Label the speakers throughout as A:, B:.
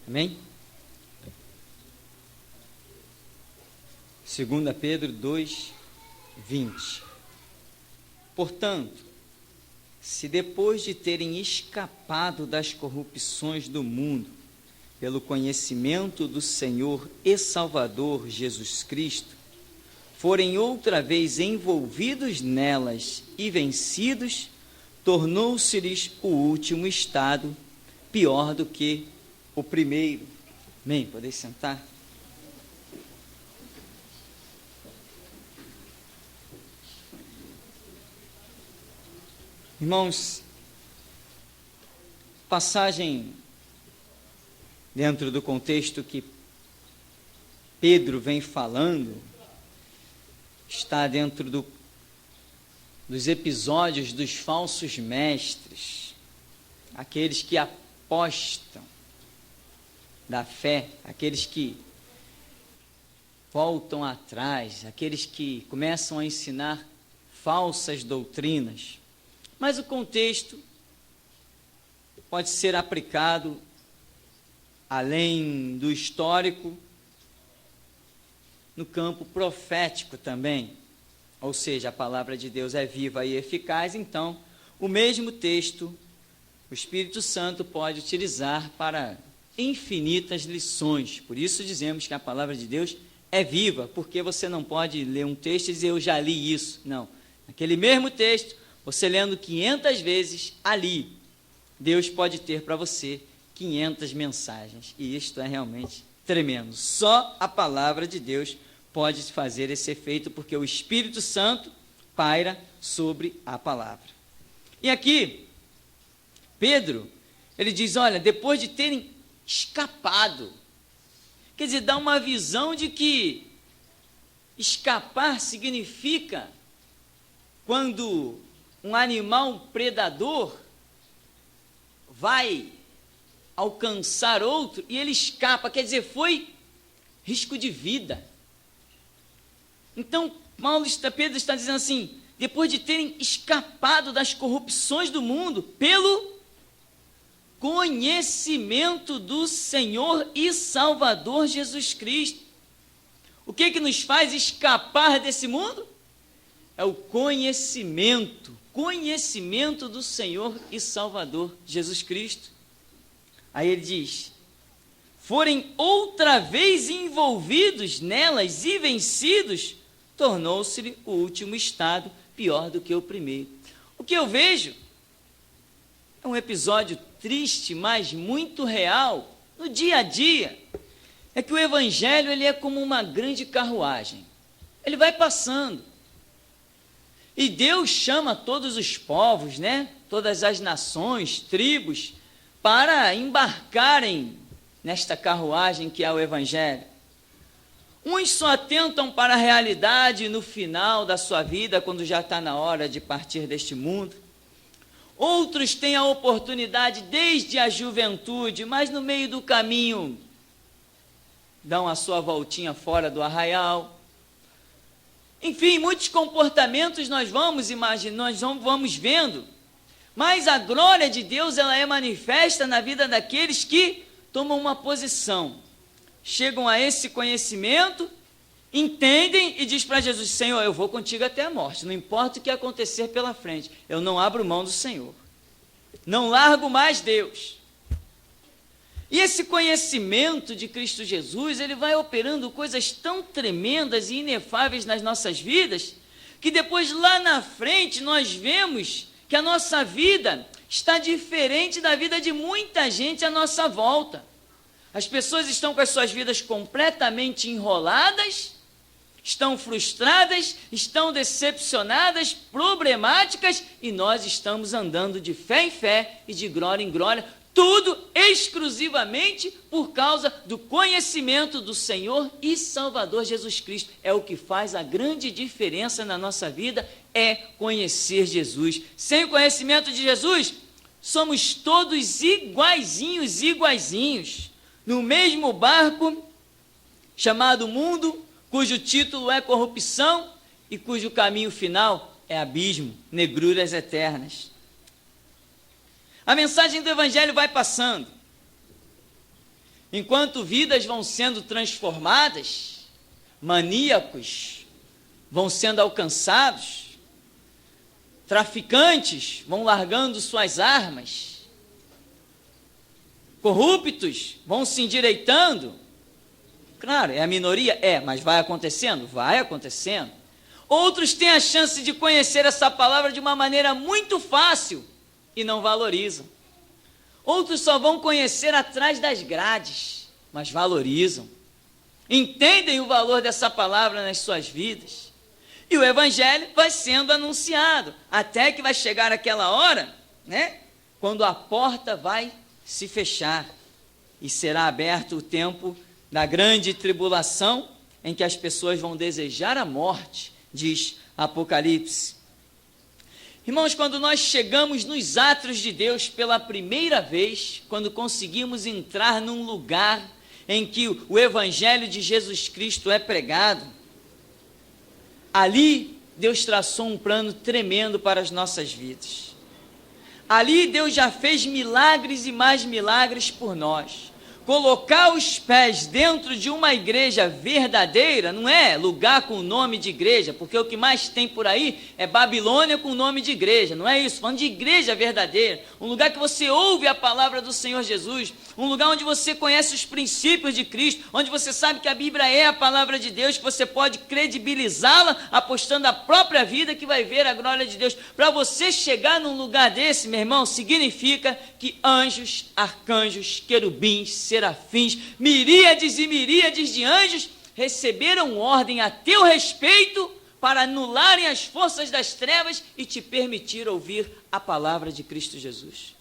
A: Amém? 2 Pedro 2:20. Portanto, se depois de terem escapado das corrupções do mundo, pelo conhecimento do Senhor e Salvador Jesus Cristo, forem outra vez envolvidos nelas e vencidos, tornou-se-lhes o último estado pior do que o primeiro. Amém? Podem sentar? Irmãos, passagem dentro do contexto que Pedro vem falando, está dentro dos episódios dos falsos mestres, aqueles que apostam da fé, aqueles que voltam atrás, aqueles que começam a ensinar falsas doutrinas. Mas o contexto pode ser aplicado além do histórico, no campo profético também. Ou seja, a palavra de Deus é viva e eficaz, então o mesmo texto o Espírito Santo pode utilizar para infinitas lições. Por isso dizemos que a palavra de Deus é viva, porque você não pode ler um texto e dizer eu já li isso. Não, aquele mesmo texto, você lendo 500 vezes ali, Deus pode ter para você 500 mensagens, e isto é realmente tremendo. Só a palavra de Deus pode fazer esse efeito, porque o Espírito Santo paira sobre a palavra. E aqui, Pedro, ele diz, olha, depois de terem escapado, quer dizer, dá uma visão de que escapar significa quando um animal predador vai alcançar outro e ele escapa, quer dizer, foi risco de vida. Então, Pedro está dizendo assim, depois de terem escapado das corrupções do mundo, pelo conhecimento do Senhor e Salvador Jesus Cristo. O que nos faz escapar desse mundo? É o conhecimento do Senhor e Salvador Jesus Cristo. Aí ele diz, forem outra vez envolvidos nelas e vencidos, tornou-se-lhe o último estado pior do que o primeiro. O que eu vejo é um episódio triste, mas muito real, no dia a dia, é que o Evangelho ele é como uma grande carruagem. Ele vai passando. E Deus chama todos os povos, né? Todas as nações, tribos, para embarcarem nesta carruagem que é o Evangelho. Uns só atentam para a realidade no final da sua vida, quando já está na hora de partir deste mundo. Outros têm a oportunidade desde a juventude, mas no meio do caminho dão a sua voltinha fora do arraial. Enfim, muitos comportamentos nós vamos imaginando, nós vamos vendo, mas a glória de Deus ela é manifesta na vida daqueles que tomam uma posição, chegam a esse conhecimento, entendem e diz para Jesus, Senhor, eu vou contigo até a morte, não importa o que acontecer pela frente, eu não abro mão do Senhor, não largo mais Deus. E esse conhecimento de Cristo Jesus, ele vai operando coisas tão tremendas e inefáveis nas nossas vidas, que depois lá na frente nós vemos que a nossa vida está diferente da vida de muita gente à nossa volta. As pessoas estão com as suas vidas completamente enroladas, estão frustradas, estão decepcionadas, problemáticas, e nós estamos andando de fé em fé e de glória em glória, tudo exclusivamente por causa do conhecimento do Senhor e Salvador Jesus Cristo. É o que faz a grande diferença na nossa vida, é conhecer Jesus. Sem o conhecimento de Jesus, somos todos iguaizinhos, no mesmo barco chamado mundo, cujo título é corrupção e cujo caminho final é abismo, negruras eternas. A mensagem do Evangelho vai passando. enquanto vidas vão sendo transformadas, maníacos vão sendo alcançados, traficantes vão largando suas armas, corruptos vão se endireitando. Claro, é a minoria? É, mas vai acontecendo? Vai acontecendo. Outros têm a chance de conhecer essa palavra de uma maneira muito fácil e não valorizam. Outros só vão conhecer atrás das grades, mas valorizam. Entendem o valor dessa palavra nas suas vidas. E o evangelho vai sendo anunciado, até que vai chegar aquela hora, né, quando a porta vai se fechar e será aberto o tempo da grande tribulação, em que as pessoas vão desejar a morte, diz Apocalipse. Irmãos, quando nós chegamos nos átrios de Deus pela primeira vez, quando conseguimos entrar num lugar em que o evangelho de Jesus Cristo é pregado, ali Deus traçou um plano tremendo para as nossas vidas. Ali Deus já fez milagres e mais milagres por nós. Colocar os pés dentro de uma igreja verdadeira, não é lugar com o nome de igreja, porque o que mais tem por aí é Babilônia com o nome de igreja, não é isso, falando de igreja verdadeira, um lugar que você ouve a palavra do Senhor Jesus, um lugar onde você conhece os princípios de Cristo, onde você sabe que a Bíblia é a palavra de Deus, que você pode credibilizá-la, apostando a própria vida, que vai ver a glória de Deus. Para você chegar num lugar desse, meu irmão, significa que anjos, arcanjos, querubins, serafins, miríades e miríades de anjos receberam ordem a teu respeito para anularem as forças das trevas e te permitir ouvir a palavra de Cristo Jesus.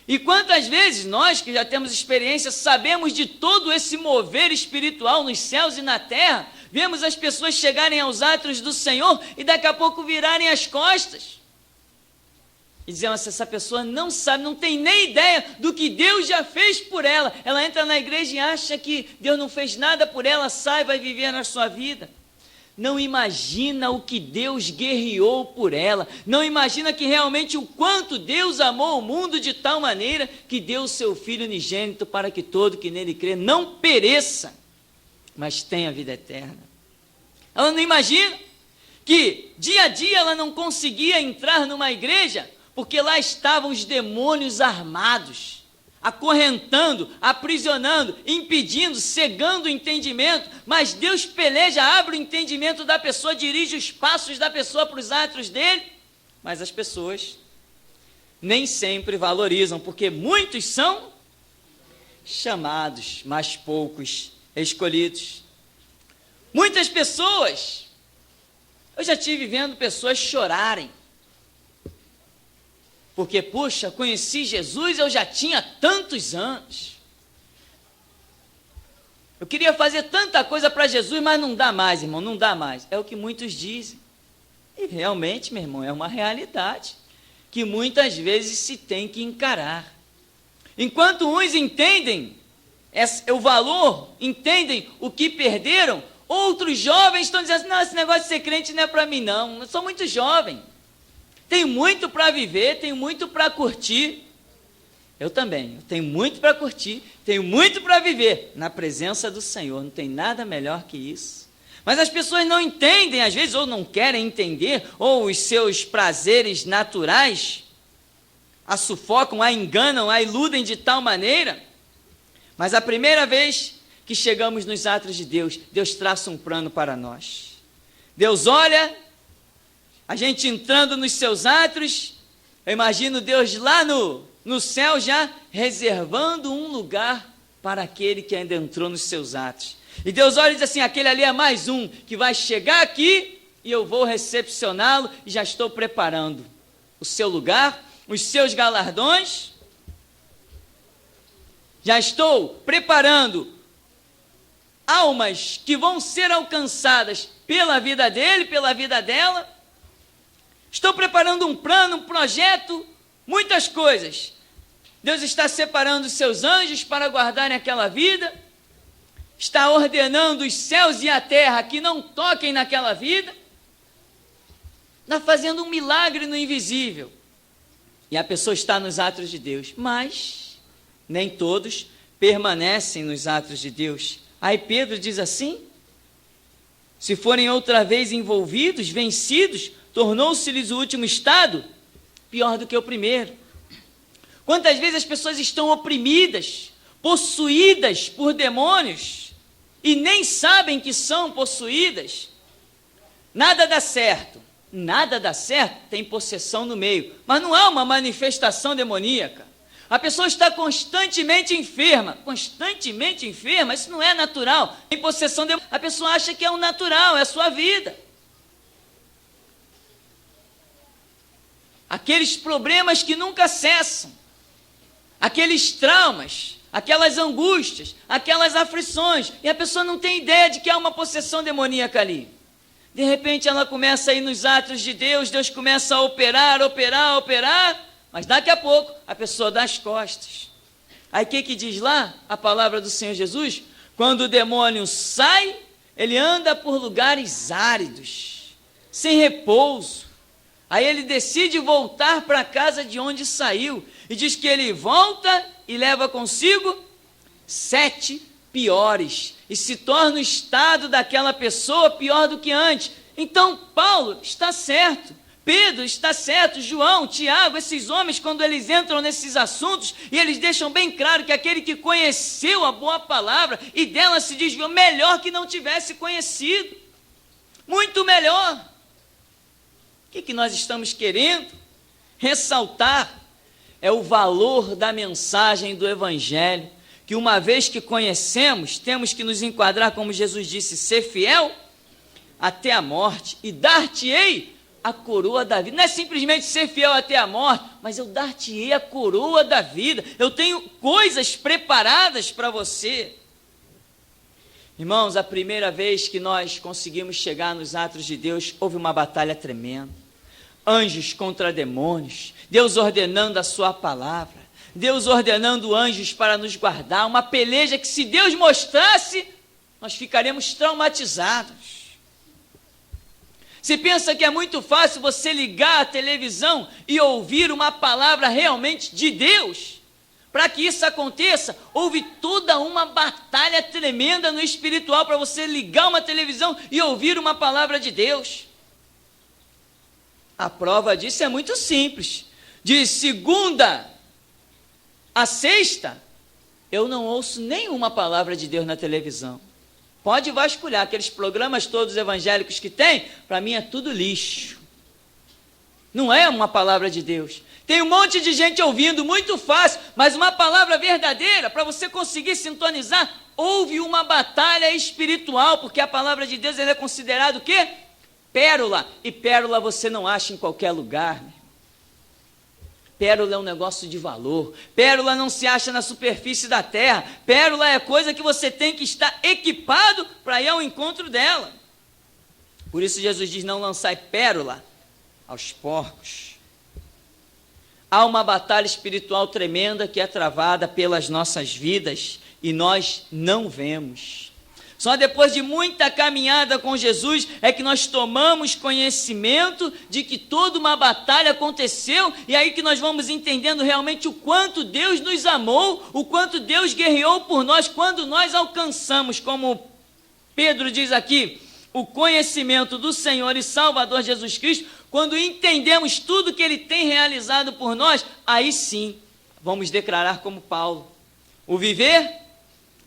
A: E quantas vezes nós, que já temos experiência, sabemos de todo esse mover espiritual nos céus e na terra, vemos as pessoas chegarem aos átrios do Senhor e daqui a pouco virarem as costas e dizer: mas essa pessoa não sabe, não tem nem ideia do que Deus já fez por ela. Ela entra na igreja e acha que Deus não fez nada por ela, sai, vai viver na sua vida. Não imagina o que Deus guerreou por ela, não imagina que realmente o quanto Deus amou o mundo de tal maneira que deu o seu Filho unigênito para que todo que nele crê não pereça, mas tenha vida eterna. Ela não imagina que dia a dia ela não conseguia entrar numa igreja, porque lá estavam os demônios armados, acorrentando, aprisionando, impedindo, cegando o entendimento, mas Deus peleja, abre o entendimento da pessoa, dirige os passos da pessoa para os átrios dele, mas as pessoas nem sempre valorizam, porque muitos são chamados, mas poucos escolhidos. Muitas pessoas, eu já estive vendo pessoas chorarem, porque, puxa, conheci Jesus, eu já tinha tantos anos. Eu queria fazer tanta coisa para Jesus, mas não dá mais, irmão, não dá mais. É o que muitos dizem. E realmente, meu irmão, é uma realidade que muitas vezes se tem que encarar. Enquanto uns entendem o valor, entendem o que perderam, outros jovens estão dizendo assim: não, esse negócio de ser crente não é para mim não, eu sou muito jovem. Tenho muito para viver, tenho muito para curtir. Eu também, eu tenho muito para curtir, tenho muito para viver na presença do Senhor, não tem nada melhor que isso. Mas as pessoas não entendem, às vezes, ou não querem entender, ou os seus prazeres naturais a sufocam, a enganam, a iludem de tal maneira. Mas a primeira vez que chegamos nos átrios de Deus, Deus traça um plano para nós. Deus olha, a gente entrando nos seus átrios, eu imagino Deus lá no céu já reservando um lugar para aquele que ainda entrou nos seus átrios. E Deus olha e diz assim: aquele ali é mais um que vai chegar aqui e eu vou recepcioná-lo e já estou preparando o seu lugar, os seus galardões, já estou preparando almas que vão ser alcançadas pela vida dele, pela vida dela. Estou preparando um plano, um projeto, muitas coisas. Deus está separando os seus anjos para guardarem aquela vida, está ordenando os céus e a terra que não toquem naquela vida, está fazendo um milagre no invisível. E a pessoa está nos átrios de Deus, mas nem todos permanecem nos atos de Deus. Aí Pedro diz assim: se forem outra vez envolvidos, vencidos, tornou-se-lhes o último estado pior do que o primeiro. Quantas vezes as pessoas estão oprimidas, possuídas por demônios, e nem sabem que são possuídas? Nada dá certo. Nada dá certo, tem possessão no meio, mas não é uma manifestação demoníaca. A pessoa está constantemente enferma, isso não é natural. Tem possessão demoníaca, a pessoa acha que é o natural, é a sua vida. Aqueles problemas que nunca cessam, aqueles traumas, aquelas angústias, aquelas aflições, e a pessoa não tem ideia de que há uma possessão demoníaca ali. De repente ela começa a ir nos atos de Deus, Deus começa a operar, mas daqui a pouco a pessoa dá as costas. Aí o que diz lá a palavra do Senhor Jesus? Quando o demônio sai, ele anda por lugares áridos, sem repouso. Aí ele decide voltar para a casa de onde saiu, e diz que ele volta e leva consigo 7 piores, e se torna o estado daquela pessoa pior do que antes. Então Paulo está certo, Pedro está certo, João, Tiago, esses homens, quando eles entram nesses assuntos, e eles deixam bem claro que aquele que conheceu a boa palavra e dela se desviou, melhor que não tivesse conhecido, muito melhor. O que nós estamos querendo ressaltar é o valor da mensagem do Evangelho, que uma vez que conhecemos, temos que nos enquadrar, como Jesus disse, ser fiel até a morte, e dar-te-ei a coroa da vida. Não é simplesmente ser fiel até a morte, mas eu dar-te-ei a coroa da vida. Eu tenho coisas preparadas para você. Irmãos, a primeira vez que nós conseguimos chegar nos atos de Deus, houve uma batalha tremenda. Anjos contra demônios, Deus ordenando a sua palavra, Deus ordenando anjos para nos guardar, uma peleja que, se Deus mostrasse, nós ficaríamos traumatizados. Você pensa que é muito fácil você ligar a televisão e ouvir uma palavra realmente de Deus? Para que isso aconteça, houve toda uma batalha tremenda no espiritual para você ligar uma televisão e ouvir uma palavra de Deus. A prova disso é muito simples. De segunda a sexta, eu não ouço nenhuma palavra de Deus na televisão. Pode vasculhar aqueles programas todos evangélicos que tem, para mim é tudo lixo. Não é uma palavra de Deus. Tem um monte de gente ouvindo, muito fácil, mas uma palavra verdadeira, para você conseguir sintonizar, houve uma batalha espiritual, porque a palavra de Deus, ela é considerada o quê? Pérola. E pérola você não acha em qualquer lugar, né? Pérola é um negócio de valor. Pérola não se acha na superfície da terra. Pérola é coisa que você tem que estar equipado para ir ao encontro dela. Por isso Jesus diz: não lançai pérola aos porcos. Há uma batalha espiritual tremenda que é travada pelas nossas vidas e nós não vemos. Só depois de muita caminhada com Jesus é que nós tomamos conhecimento de que toda uma batalha aconteceu, e aí que nós vamos entendendo realmente o quanto Deus nos amou, o quanto Deus guerreou por nós, quando nós alcançamos, como Pedro diz aqui, o conhecimento do Senhor e Salvador Jesus Cristo. Quando entendemos tudo que Ele tem realizado por nós, aí sim, vamos declarar como Paulo: o viver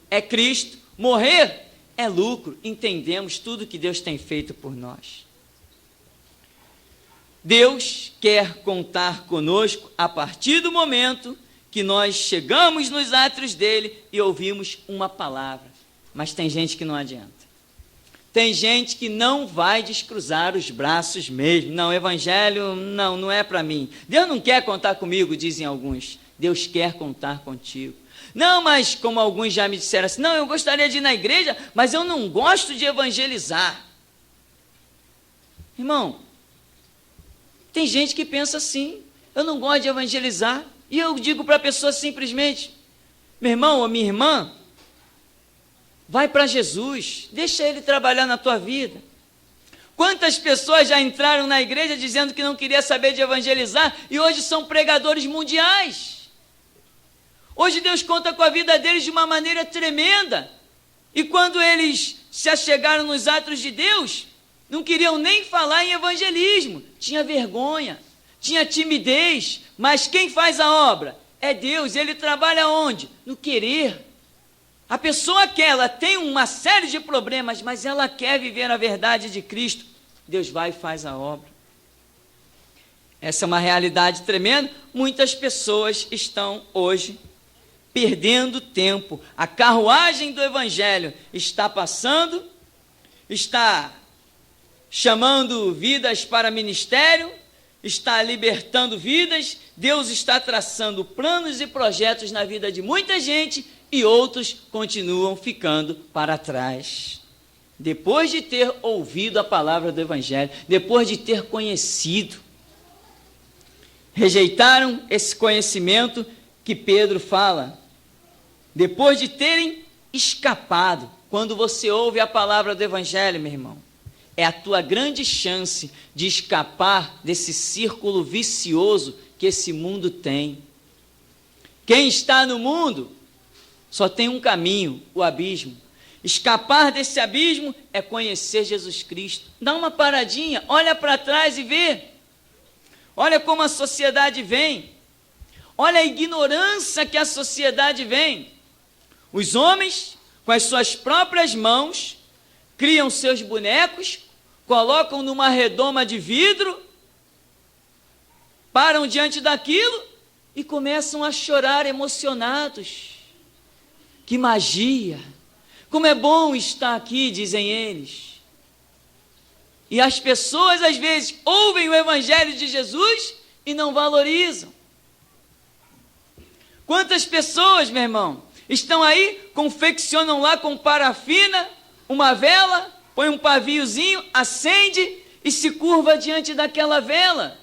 A: é Cristo, morrer é lucro. Entendemos tudo que Deus tem feito por nós. Deus quer contar conosco a partir do momento que nós chegamos nos átrios dele e ouvimos uma palavra. Mas tem gente que não adianta. Tem gente que não vai descruzar os braços mesmo. Não, evangelho não é para mim. Deus não quer contar comigo, dizem alguns. Deus quer contar contigo. Não, mas como alguns já me disseram assim, não, eu gostaria de ir na igreja, mas eu não gosto de evangelizar. Irmão, tem gente que pensa assim: eu não gosto de evangelizar. E eu digo para a pessoa simplesmente: meu irmão ou minha irmã, vai para Jesus, deixa Ele trabalhar na tua vida. Quantas pessoas já entraram na igreja dizendo que não queria saber de evangelizar e hoje são pregadores mundiais? Hoje Deus conta com a vida deles de uma maneira tremenda. E quando eles se achegaram nos atos de Deus, não queriam nem falar em evangelismo. Tinha vergonha, tinha timidez. Mas quem faz a obra? É Deus. Ele trabalha onde? No querer. A pessoa quer, ela tem uma série de problemas, mas ela quer viver a verdade de Cristo. Deus vai e faz a obra. Essa é uma realidade tremenda. Muitas pessoas estão hoje perdendo tempo. A carruagem do Evangelho está passando, está chamando vidas para ministério, está libertando vidas. Deus está traçando planos e projetos na vida de muita gente e outros continuam ficando para trás. Depois de ter ouvido a palavra do Evangelho, depois de ter conhecido, rejeitaram esse conhecimento que Pedro fala. Depois de terem escapado, quando você ouve a palavra do Evangelho, meu irmão, é a tua grande chance de escapar desse círculo vicioso que esse mundo tem. Quem está no mundo só tem um caminho, o abismo. Escapar desse abismo é conhecer Jesus Cristo. Dá uma paradinha, olha para trás e vê. Olha como a sociedade vem. Olha a ignorância que a sociedade vem. Os homens, com as suas próprias mãos, criam seus bonecos, colocam numa redoma de vidro, param diante daquilo e começam a chorar emocionados. Que magia! Como é bom estar aqui, dizem eles. E as pessoas, às vezes, ouvem o Evangelho de Jesus e não valorizam. Quantas pessoas, meu irmão, estão aí, confeccionam lá com parafina uma vela, põe um paviozinho, acende e se curva diante daquela vela,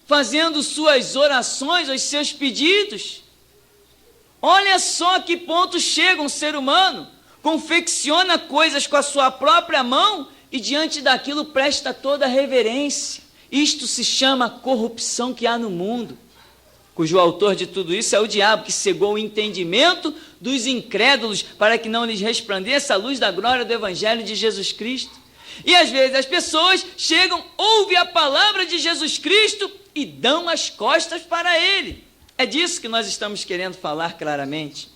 A: fazendo suas orações, os seus pedidos. Olha só a que ponto chega um ser humano, confecciona coisas com a sua própria mão e diante daquilo presta toda a reverência. Isto se chama corrupção que há no mundo, cujo autor de tudo isso é o diabo, que cegou o entendimento dos incrédulos para que não lhes resplandeça a luz da glória do Evangelho de Jesus Cristo. E às vezes as pessoas chegam, ouvem a palavra de Jesus Cristo e dão as costas para ele. É disso que nós estamos querendo falar claramente.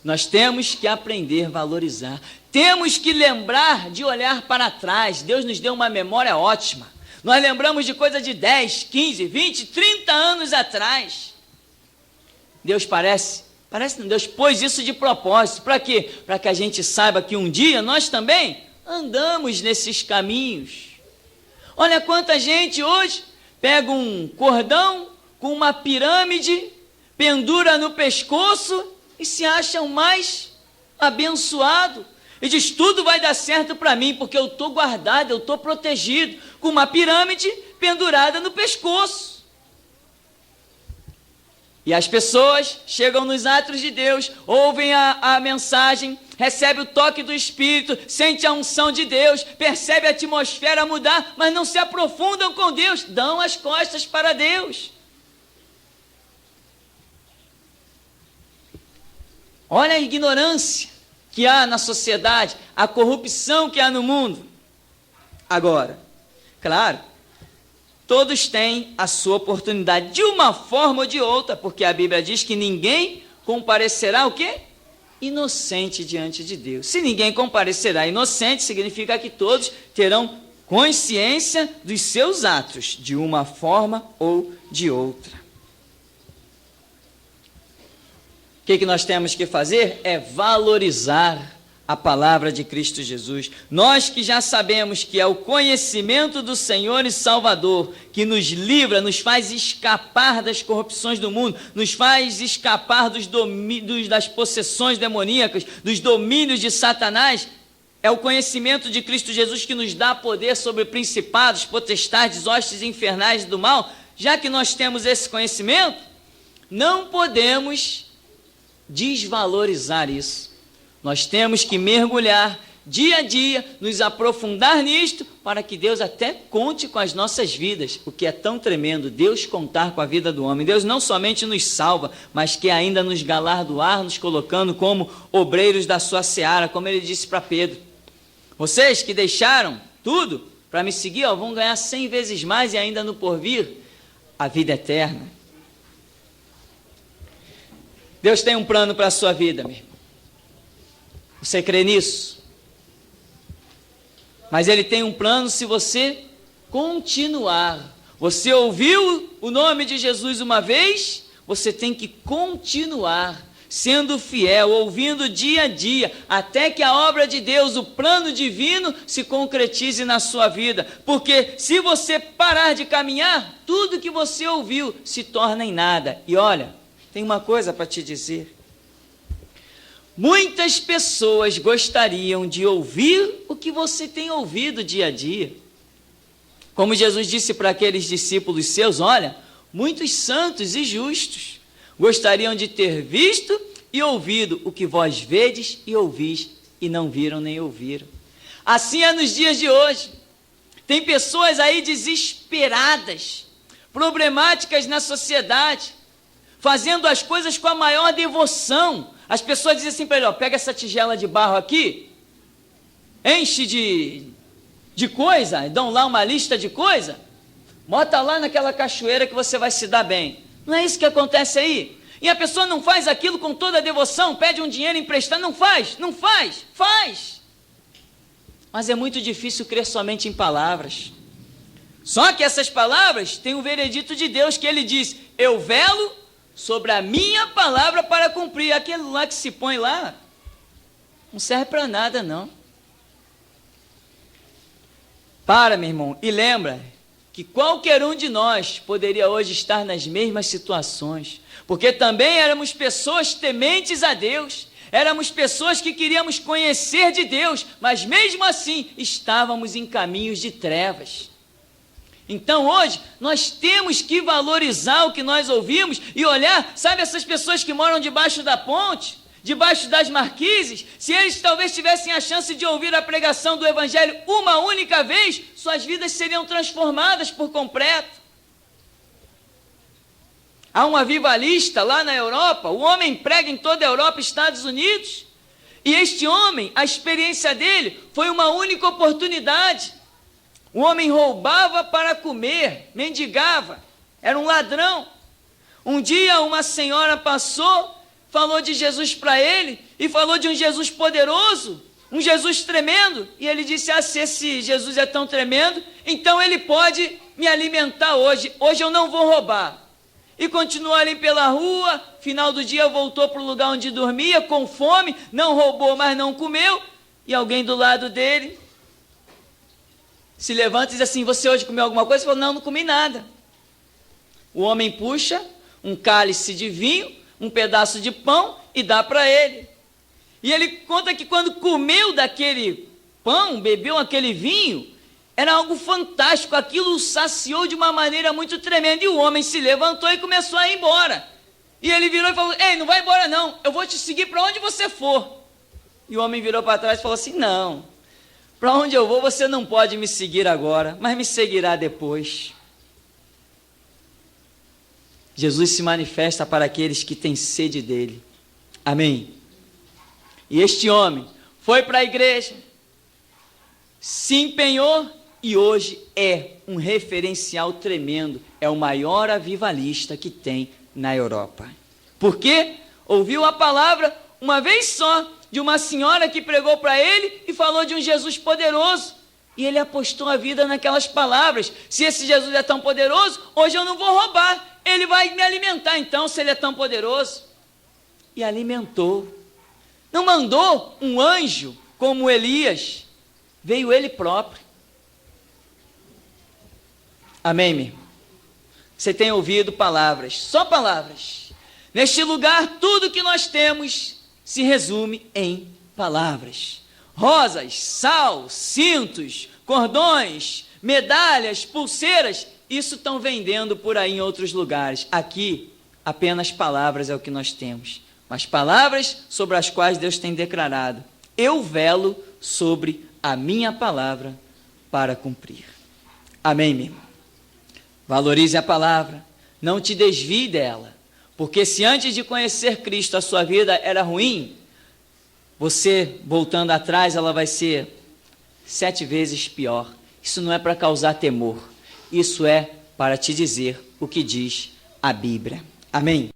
A: Nós temos que aprender a valorizar. Temos que lembrar de olhar para trás. Deus nos deu uma memória ótima. Nós lembramos de coisa de 10, 15, 20, 30 anos atrás. Deus não, Deus pôs isso de propósito. Para quê? Para que a gente saiba que um dia nós também andamos nesses caminhos. Olha quanta gente hoje pega um cordão com uma pirâmide, pendura no pescoço e se acha o mais abençoado. E diz, tudo vai dar certo para mim, porque eu estou guardado, eu estou protegido, com uma pirâmide pendurada no pescoço. E as pessoas chegam nos atos de Deus, ouvem a mensagem, recebem o toque do Espírito, sentem a unção de Deus, percebem a atmosfera mudar, mas não se aprofundam com Deus, dão as costas para Deus. Olha a ignorância que há na sociedade, a corrupção que há no mundo. Agora, claro, todos têm a sua oportunidade, de uma forma ou de outra, porque a Bíblia diz que ninguém comparecerá o quê? Inocente diante de Deus. Se ninguém comparecerá inocente, significa que todos terão consciência dos seus atos, de uma forma ou de outra. O que nós temos que fazer é valorizar a palavra de Cristo Jesus. Nós que já sabemos que é o conhecimento do Senhor e Salvador que nos livra, nos faz escapar das corrupções do mundo, nos faz escapar das possessões demoníacas, dos domínios de Satanás. É o conhecimento de Cristo Jesus que nos dá poder sobre principados, potestades, hostes infernais do mal. Já que nós temos esse conhecimento, não podemos desvalorizar isso. Nós temos que mergulhar dia a dia, nos aprofundar nisto, para que Deus até conte com as nossas vidas, o que é tão tremendo, Deus contar com a vida do homem. Deus não somente nos salva, mas que ainda nos galardoar, nos colocando como obreiros da sua seara, como ele disse para Pedro. Vocês que deixaram tudo para me seguir, vão ganhar 100 vezes mais e ainda no porvir, a vida eterna. Deus tem um plano para a sua vida, meu irmão. Você crê nisso? Mas Ele tem um plano se você continuar. Você ouviu o nome de Jesus uma vez, você tem que continuar sendo fiel, ouvindo dia a dia, até que a obra de Deus, o plano divino, se concretize na sua vida. Porque se você parar de caminhar, tudo que você ouviu se torna em nada. E olha, tem uma coisa para te dizer. Muitas pessoas gostariam de ouvir o que você tem ouvido dia a dia. Como Jesus disse para aqueles discípulos seus, olha, muitos santos e justos gostariam de ter visto e ouvido o que vós vedes e ouvis, e não viram nem ouviram. Assim é nos dias de hoje. Tem pessoas aí desesperadas, problemáticas na sociedade, fazendo as coisas com a maior devoção. As pessoas dizem assim para ele, pega essa tigela de barro aqui, enche de coisa, dão lá uma lista de coisa, bota lá naquela cachoeira que você vai se dar bem. Não é isso que acontece aí? E a pessoa não faz aquilo com toda a devoção, pede um dinheiro emprestado, não faz, faz. Mas é muito difícil crer somente em palavras. Só que essas palavras têm o veredito de Deus, que ele diz, eu velo sobre a minha palavra para cumprir. Aquilo lá que se põe lá, não serve para nada não. Para, meu irmão, e lembra que qualquer um de nós poderia hoje estar nas mesmas situações, porque também éramos pessoas tementes a Deus, éramos pessoas que queríamos conhecer de Deus, mas mesmo assim estávamos em caminhos de trevas. Então hoje nós temos que valorizar o que nós ouvimos e olhar, sabe essas pessoas que moram debaixo da ponte, debaixo das marquises, se eles talvez tivessem a chance de ouvir a pregação do Evangelho uma única vez, suas vidas seriam transformadas por completo. Há um avivalista lá na Europa, o homem prega em toda a Europa e Estados Unidos, e este homem, a experiência dele foi uma única oportunidade. O homem roubava para comer, mendigava, era um ladrão. Um dia uma senhora passou, falou de Jesus para ele, e falou de um Jesus poderoso, um Jesus tremendo, e ele disse, se esse Jesus é tão tremendo, então ele pode me alimentar hoje eu não vou roubar. E continuou ali pela rua, final do dia voltou para o lugar onde dormia, com fome, não roubou, mas não comeu, e alguém do lado dele se levanta e diz assim, você hoje comeu alguma coisa? Ele falou, não comi nada. O homem puxa um cálice de vinho, um pedaço de pão e dá para ele. E ele conta que quando comeu daquele pão, bebeu aquele vinho, era algo fantástico, aquilo o saciou de uma maneira muito tremenda, e o homem se levantou e começou a ir embora. E ele virou e falou, ei, não vai embora não, eu vou te seguir para onde você for. E o homem virou para trás e falou assim, não, para onde eu vou você não pode me seguir agora, mas me seguirá depois. Jesus se manifesta para aqueles que têm sede dele. Amém? E este homem foi para a igreja, se empenhou e hoje é um referencial tremendo. É o maior avivalista que tem na Europa. Por quê? Ouviu a palavra uma vez só de uma senhora que pregou para ele e falou de um Jesus poderoso. E ele apostou a vida naquelas palavras. Se esse Jesus é tão poderoso, hoje eu não vou roubar. Ele vai me alimentar então, se ele é tão poderoso. E alimentou. Não mandou um anjo como Elias. Veio ele próprio. Amém, meu irmão? Você tem ouvido palavras, só palavras. Neste lugar, tudo que nós temos se resume em palavras. Rosas, sal, cintos, cordões, medalhas, pulseiras, isso estão vendendo por aí em outros lugares. Aqui, apenas palavras é o que nós temos. Mas palavras sobre as quais Deus tem declarado, eu velo sobre a minha palavra para cumprir. Amém, meu irmão? Valorize a palavra, não te desvie dela, porque se antes de conhecer Cristo a sua vida era ruim, você, voltando atrás, ela vai ser 7 vezes pior. Isso não é para causar temor, isso é para te dizer o que diz a Bíblia. Amém?